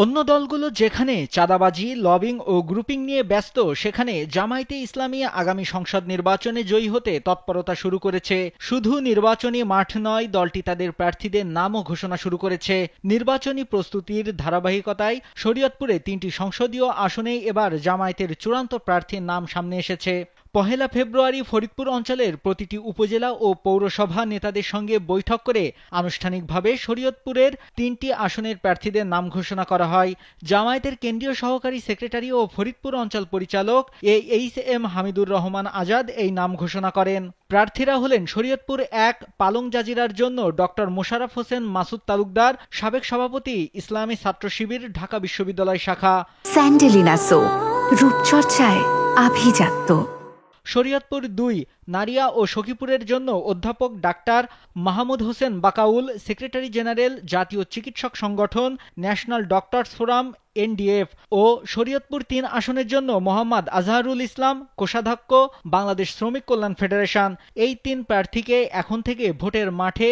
অন্য দলগুলো যেখানে চাঁদাবাজি, লবিং ও গ্রুপিং নিয়ে ব্যস্ত, সেখানে জামায়াতে ইসলামী আগামী সংসদ নির্বাচনে জয়ী হতে তৎপরতা শুরু করেছে। শুধু নির্বাচনী মাঠ নয়, দলটি তাদের প্রার্থীদের নামও ঘোষণা শুরু করেছে। নির্বাচনী প্রস্তুতির ধারাবাহিকতায় শরীয়তপুরে ৩টি সংসদীয় আসনেই এবার জামায়াতের চূড়ান্ত প্রার্থীর নাম সামনে এসেছে। পহেলা ফেব্রুয়ারি ফরিদপুর অঞ্চলের প্রতিটি উপজেলা ও পৌরসভা নেতাদের সঙ্গে বৈঠক করে আনুষ্ঠানিকভাবে শরীয়তপুরের ৩টি আসনের প্রার্থীদের নাম ঘোষণা করা হয়। জামায়াতের কেন্দ্রীয় সহকারী সেক্রেটারি ও ফরিদপুর অঞ্চল পরিচালক এইচ এম হামিদুর রহমান আজাদ এই নাম ঘোষণা করেন। প্রার্থীরা হলেন শরীয়তপুর ১ পালং জাজিরার জন্য ডক্টর মোশাররফ হোসেন মাসুদ তালুকদার, সাবেক সভাপতি ইসলামী ছাত্র শিবির, ঢাকা বিশ্ববিদ্যালয় শাখা। স্যান্ডেলিনা সো, রূপচর্চায় আভিজাত্য। শরীয়তপুর ২ নারিয়া ও সখীপুরের জন্য অধ্যাপক doctor Mahmud Hossain Bakaul, secretary general, জাতীয় চিকিৎসক সংগঠন, ন্যাশনাল ডক্টরস ফোরাম NDF ও শরীয়তপুর ৩ আসনের জন্য মোহাম্মদ আজহারুল ইসলাম, কোষাধ্যক্ষ, বাংলাদেশ শ্রমিক কল্যাণ ফেডারেশন। এই ৩ প্রার্থীকে এখন থেকে ভোটের মাঠে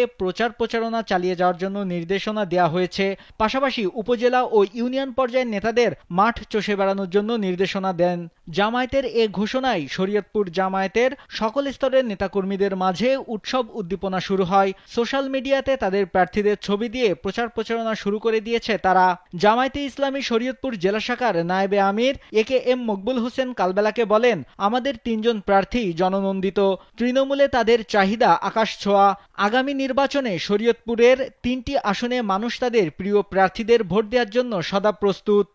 প্রচারণা চালিয়ে যাওয়ার জন্য নির্দেশনা দেওয়া হয়েছে। পাশাপাশি উপজেলা ও ইউনিয়ন পর্যায়ের নেতাদের মাঠ চষে বেড়ানোর জন্য নির্দেশনা দেন। জামায়াতের এ ঘোষণায় শরীয়তপুর জামায়াতের সকল স্তরের নেতাকর্মীদের মাঝে উৎসব উদ্দীপনা শুরু হয়। সোশ্যাল মিডিয়াতে তাদের প্রার্থীদের ছবি দিয়ে প্রচারণা শুরু করে দিয়েছে তারা। জামায়াতে ইসলামী শরীয়তপুর জেলা শাখার নায়েবে আমির AKM মকবুল হোসেন কালবেলাকে বলেন, আমাদের ৩ জন প্রার্থী জননন্দিত, তৃণমূলে তাদের চাহিদা আকাশ ছোঁয়া। আগামী নির্বাচনে শরীয়তপুরের ৩টি আসনে মানুষ তাদের প্রিয় প্রার্থীদের ভোট দেওয়ার জন্য সদা প্রস্তুত।